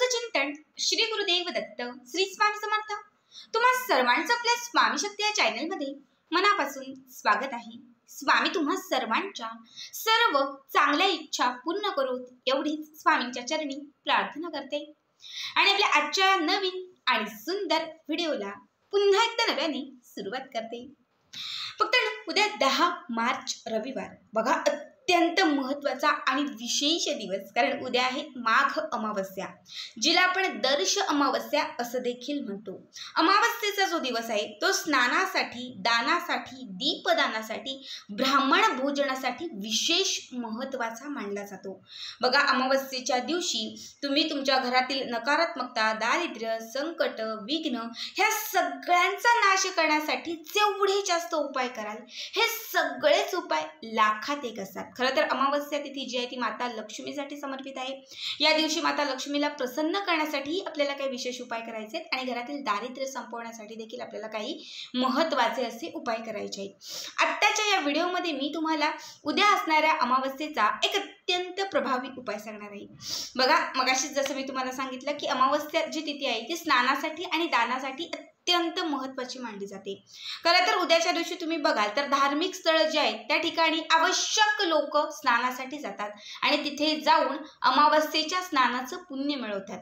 रोजचं चिंतन श्री गुरुदेव दत्त श्री स्वामी समर्थ। तुम्हा सर्वांचं आपल्या स्वामी शक्ती या चॅनलमध्ये मनापासून स्वागत आहे। स्वामी तुम्हा सर्वांच्या सर्व चांगल्या इच्छा पूर्ण करोत एवढीच स्वामींच्या चरणी प्रार्थना करते आणि आपल्या आजच्या नवीन आणि सुंदर व्हिडिओला पुन्हा एकदा नव्याने सुरुवात करते। फक्त उद्या 10 मार्च रविवार बघा, अत्यंत महत्त्वाचा आणि विशेष दिवस, कारण उद्या आहे माघ अमावस्या, जिला आपण दर्श अमावस्या असं देखील म्हणतो। अमावस्येचा जो दिवस आहे तो स्नानासाठी, दानासाठी, दीपदानासाठी, ब्राह्मण भोजनासाठी विशेष महत्त्वाचा मानला जातो। बघा, अमावस्येच्या दिवशी तुम्ही तुमच्या घरातील नकारात्मकता, दारिद्र्य, संकट, विघ्न ह्या सगळ्यांचा नाश करण्यासाठी जेवढे जास्त उपाय कराल, हे सगळेच उपाय लाखात एक असतात। खरं तर अमावस्या तिथी जी आहे ती माता लक्ष्मीसाठी समर्पित आहे। या दिवशी माता लक्ष्मीला प्रसन्न करण्यासाठी आपल्याला काही विशेष उपाय करायचे आहेत आणि घरातील दारिद्र्य संपवण्यासाठी देखील आपल्याला काही महत्त्वाचे असे उपाय करायचे आहेत। आत्ताच्या या व्हिडिओमध्ये मी तुम्हाला उद्या असणाऱ्या अमावस्येचा एक अत्यंत प्रभावी उपाय सांगणार आहे। बघा, मगाशी जसं मी तुम्हाला सांगितलं की अमावस्या जी तिथी आहे ती स्नानासाठी आणि दानासाठी अत्यंत महत्त्वाची मानली जाते। खरं तर उद्याच्या दिवशी तुम्ही बघाल तर धार्मिक स्थळं जी आहेत त्या ठिकाणी आवश्यक लोक स्नानासाठी जातात आणि तिथे जाऊन अमावस्येच्या स्नानाचं पुण्य मिळवतात।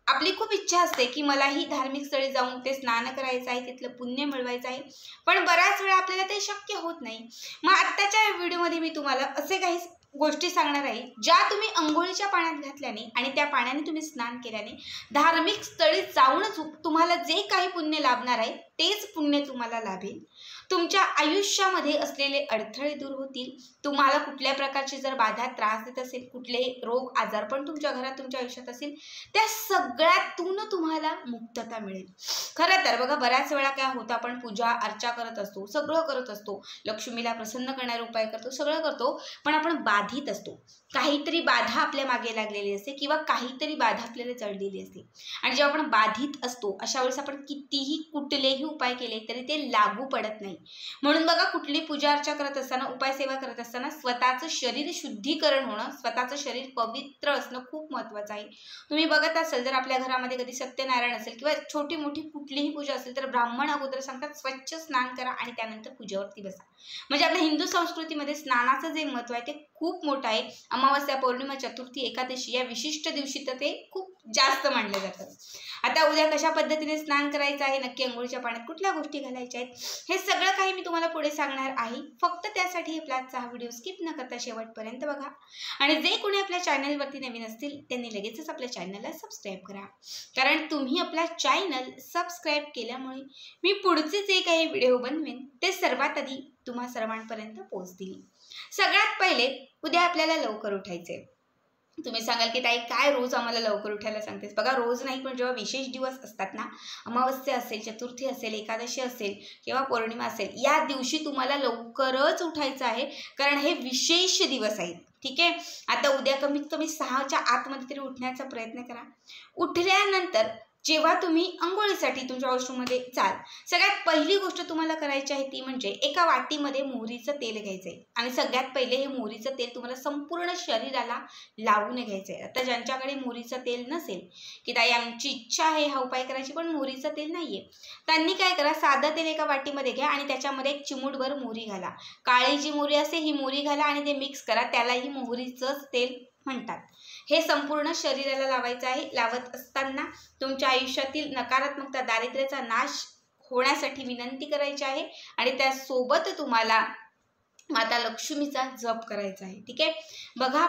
आपली खूप इच्छा असते की मलाही धार्मिक स्थळी जाऊन ते स्नान करायचं आहे, तिथलं पुण्य मिळवायचं आहे, पण बऱ्याच वेळा आपल्याला ते शक्य होत नाही। मग आत्ताच्या व्हिडिओमध्ये मी तुम्हाला असे काही गोष्टी सांगणार आहे ज्या तुम्ही अंघोळीच्या पाण्यात घातल्याने आणि त्या पाण्याने तुम्ही स्नान केल्याने धार्मिक स्थळी जाऊनच तुम्हाला जे काही पुण्य लाभणार आहे तेच पुण्य तुम्हाला लाभेल। तुमच्या आयुष्यामध्ये असलेले अडथळे दूर होतील। तुम्हाला कुठल्या प्रकारची जर बाधा त्रास देत असेल, कुठले रोग आजार पण तुमच्या घरात तुमच्या आयुष्यात असेल, त्या सगळ्यातून तुम्हाला मुक्तता मिळेल। खरं तर बघा, बऱ्याच वेळा काय होतं, आपण पूजा अर्चा करत असतो, सगळं करत असतो, लक्ष्मीला प्रसन्न करणारे उपाय करतो, सगळं करतो, पण आपण बाधित असतो। काहीतरी बाधा आपल्या मागे लागलेली असते किंवा काहीतरी बाधा आपल्याला चढलेली असते आणि जेव्हा आपण बाधित असतो अशा वेळेस आपण कितीही कुठलेही उपाय केले तरी ते लागू पडत नाही। म्हणून बघा, कुठली पूजा अर्चा करत असताना, उपाय सेवा करत असताना स्वतःचं शरीर शुद्धीकरण होणं, स्वतःचं शरीर पवित्र असणं खूप महत्त्वाचं आहे। तुम्ही बघत असाल, जर आपल्या घरामध्ये कधी सत्यनारायण असेल किंवा छोटी मोठी कुठलीही पूजा असेल तर ब्राह्मण अगोदर सांगतात स्वच्छ स्नान करा आणि त्यानंतर पूजेवरती बसा। म्हणजे आपल्या हिंदू संस्कृतीमध्ये स्नानाचं जे महत्त्व आहे ते खूप मोठं आहे। अमावस्या, पौर्णिमा, चतुर्थी, एकादशी या विशिष्ट दिवशी तर ते खूप जास्त मानलं जातं। आता उद्या कशा पद्धतीने स्नान करायचं आहे, नक्की अंघोळीच्या पाण्यात कुठल्या गोष्टी घालायच्या आहेत, हे सगळं काही मी तुम्हाला पुढे सांगणार आहे। फक्त त्यासाठी आपला आजचा हा व्हिडिओ स्किप न करता शेवटपर्यंत बघा आणि जे कोणी आपल्या चॅनलवरती नवीन असतील त्यांनी लगेचच आपल्या चॅनलला सबस्क्राईब करा, कारण तुम्ही आपला चॅनल सबस्क्राईब केल्यामुळे मी पुढचे जे काही व्हिडिओ बनवेन ते सर्वात आधी तुम्हा सर्वांपर्यंत पोहोचतील। सगळ्यात पहिले उद्या आपल्याला लवकर उठायचे। तुम्ही सांगाल की ताई काय रोज आम्हाला लवकर उठायला सांगतेस? बघा, रोज नाही, पण जेव्हा विशेष दिवस असतात ना, अमावस्या असेल, चतुर्थी असेल, एकादशी असेल किंवा पौर्णिमा असेल, या दिवशी तुम्हाला लवकरच उठायचं आहे, कारण हे विशेष दिवस आहेत। ठीक आहे, आता उद्या कमीत कमी 6च्या आतमध्ये तरी उठण्याचा प्रयत्न करा। उठल्यानंतर जेव्हा तुम्ही अंघोळीसाठी तुमच्या वॉशरूममध्ये जाल, सगळ्यात पहिली गोष्ट तुम्हाला करायची आहे ती म्हणजे एका वाटीमध्ये मोहरीचं तेल घ्यायचं आहे आणि सगळ्यात पहिले हे मोहरीचं तेल तुम्हाला संपूर्ण शरीराला लावून घ्यायचं आहे। आता ज्यांच्याकडे मोहरीचं तेल नसेल की ताई आमची इच्छा आहे हा उपाय करायची पण मोहरीचं तेल नाही आहे, त्यांनी काय करा, साधं तेल एका वाटीमध्ये घ्या आणि त्याच्यामध्ये एक चिमूटभर मोहरी घाला। काळी जी मोहरी असते ही मोहरी घाला आणि ते मिक्स करा, त्यालाही मोहरीचंच तेल म्हणतात। हे संपूर्ण शरीराला लावायचं आहे। लावत असताना तुमच्या आयुष्यातील नकारात्मकता, दारिद्र्याचा नाश होण्यासाठी विनंती करायची आहे आणि त्यासोबत तुम्हाला माता लक्ष्मीचा जप करायचा आहे। ठीक आहे, बघा,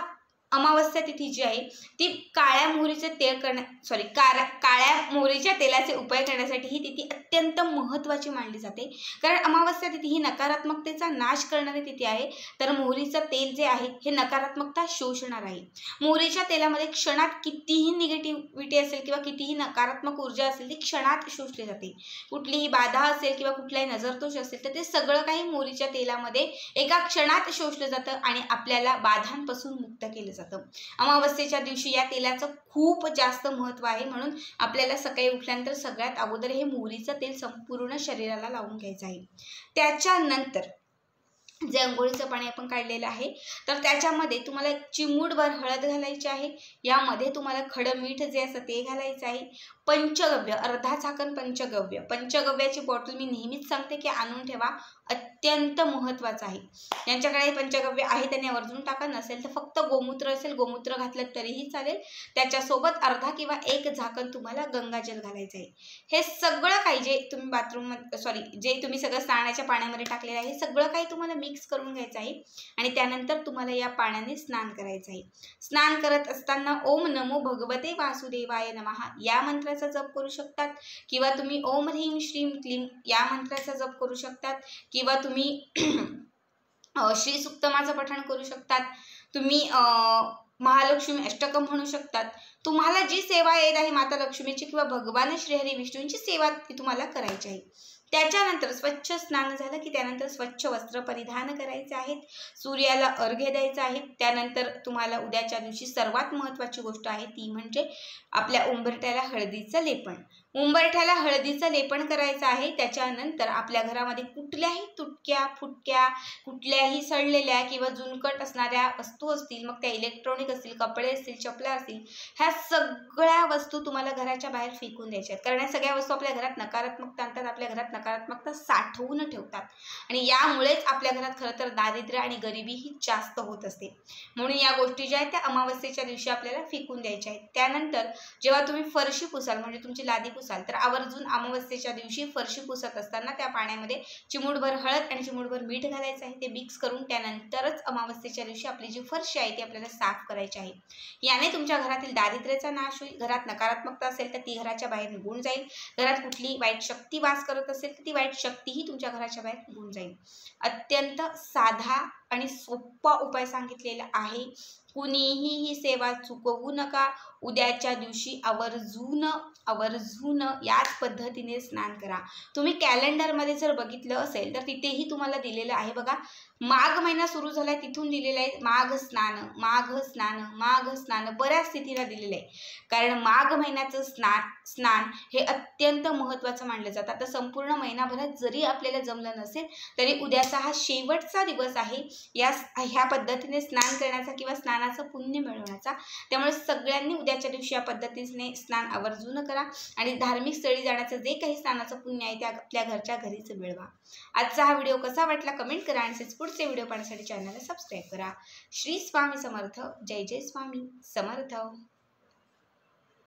अमावस्या तिथी जी आहे ती काळ्या मोहरीचे तेल काळ्या मोहरीच्या तेलाचे उपाय करण्यासाठी ही तिथी अत्यंत महत्त्वाची मानली जाते, कारण अमावस्या तिथी ही नकारात्मकतेचा नाश करणारी तिथी आहे। तर मोहरीचं तेल जे आहे हे नकारात्मकता शोषणार आहे। मोहरीच्या तेलामध्ये क्षणात कितीही निगेटिव्हिटी असेल किंवा कितीही नकारात्मक ऊर्जा असेल ती क्षणात शोषली जाते। कुठलीही बाधा असेल किंवा कुठलाही नजरदोष असेल तर ते सगळं काही मोहरीच्या तेलामध्ये एका क्षणात शोषलं जातं आणि आपल्याला बाधांपासून मुक्त केलं जातं। अमावस्येच्या दिवशी या तेलाचं खूप जास्त महत्त्व आहे, म्हणून आपल्याला सकाळी उठल्यानंतर सगळ्यात अगोदर हे मोहरीचं तेल संपूर्ण शरीराला लावून घ्यायचं आहे। त्याच्यानंतर जे अंघोळीचं पाणी आपण काढलेलं आहे तर त्याच्यामध्ये तुम्हाला एक चिमूटभर हळद घालायची आहे. यामध्ये तुम्हाला खडं मीठ जे असतं ते घालायचं आहे. पंचगव्य, अर्धा झाकण पंचगव्य. पंचगव्याची बॉटल मी नेहमीच सांगते की आणून ठेवा, अत्यंत महत्त्वाचं आहे. ज्यांच्याकडे पंचगव्य आहे त्यांनी आवर्जून टाका, नसेल तर फक्त गोमूत्र असेल, गोमूत्र घातलं तरीही चालेल. त्याच्यासोबत अर्धा किंवा एक झाकण तुम्हाला गंगाजल घालायचं आहे. हे सगळं काही जे तुम्ही जे तुम्ही सगळं स्नानाच्या पाण्यामध्ये टाकलेलं आहे हे सगळं काही तुम्हाला मिक्स करून घ्यायचं आहे आणि त्यानंतर तुम्हाला या पाण्याने स्नान करायचं आहे. स्नान करत असताना ओम नमो भगवते वासुदेवाय नमः या मंत्राचा जप करू शकतात किंवा तुम्ही ओम ह्रीं श्रीं क्लीं या मंत्राचा जप करू शकतात किंवा तुम्ही श्री सुक्तमाचं पठण करू शकतात. तुम्ही महालक्ष्मी अष्टकम म्हणू शकतात. तुम्हाला जी सेवा येत आहे माता लक्ष्मीची किंवा भगवान श्रीहरी विष्णूंची सेवा ती तुम्हाला करायची आहे. त्याच्यानंतर स्वच्छ स्नान झालं की त्यानंतर स्वच्छ वस्त्र परिधान करायचे आहेत. सूर्याला अर्घ्य द्यायचं आहे. त्यानंतर तुम्हाला उद्याच्या दिवशी सर्वात महत्त्वाची गोष्ट आहे ती म्हणजे आपल्या उंबरठ्याला हळदीचं लेपन. उंबरठ्याला हळदीचं लेपन करायचं आहे. त्याच्यानंतर आपल्या घरामध्ये कुठल्याही तुटक्या फुटक्या कुठल्याही सडलेल्या किंवा जुनकट असणाऱ्या वस्तू असतील, मग त्या इलेक्ट्रॉनिक असतील, कपडे असतील, चपला असतील, ह्या सगळ्या वस्तू तुम्हाला घराच्या बाहेर फेकून द्यायच्या आहेत. कारण या सगळ्या वस्तू आपल्या घरात नकारात्मकता आणतात, आपल्या घरात नकारात्मकता साठवून ठेवतात आणि यामुळेच आपल्या घरात खरं तर दारिद्र्य आणि गरिबी ही जास्त होत असते. म्हणून या गोष्टी ज्या आहेत त्या अमावस्येच्या दिवशी आपल्याला फेकून द्यायच्या आहेत. त्यानंतर जेव्हा तुम्ही फरशी पुसाल म्हणजे तुमची लादी पुसाल तर आवर्जून अमावस्येच्या दिवशी फरशी पुसत असताना त्या पाण्यामध्ये चिमूटभर हळद आणि चिमूटभर मीठ घालायचं आहे. ते मिक्स करून त्यानंतरच अमावस्येच्या दिवशी आपली जी फरशी आहे ती आपल्याला साफ करायची आहे. याने तुमच्या घरातील दारिद्र्याचा नाश होईल. घरात नकारात्मकता असेल तर ती घराच्या बाहेर निघून जाईल. घरात कुठली वाईट शक्ती वास करत असेल तर ती वाईट शक्तीही तुमच्या घराच्या बाहेर निघून जाईल. अत्यंत साधा आणि सोपा उपाय सांगितलेला आहे. कुणीही ही सेवा चुकवू नका. उद्याच्या दिवशी आवर्जून याच पद्धतीने स्नान करा. तुम्ही कॅलेंडरमध्ये जर बघितलं असेल तर तिथेही तुम्हाला दिलेलं आहे बघा, माघ महिना सुरू झालाय तिथून दिलेलं आहे माघ स्नान, माघ स्नान, माघ स्नान बऱ्याच तिथीला दिलेलं आहे. कारण माघ महिन्याचं स्नान हे अत्यंत महत्त्वाचं मानलं जातं. आता संपूर्ण महिनाभरात जरी आपल्याला जमलं नसेल तरी उद्याचा हा शेवटचा दिवस आहे ह्या पद्धतीने स्नान करण्याचा किंवा स्नानाचं पुण्य मिळवण्याचा. त्यामुळे सगळ्यांनी उद्याच्या दिवशी या पद्धतीने स्नान आवर्जून करा आणि धार्मिक स्थळी जाण्याचं जे काही स्नानाचं पुण्य आहे ते आपल्या घरच्या घरीच मिळवा. आजचा हा व्हिडिओ कसा वाटला कमेंट करा आणि पुढचे व्हिडिओ पाहण्यासाठी चॅनलला सबस्क्राईब करा. श्री स्वामी समर्थ. जय जय स्वामी समर्थ.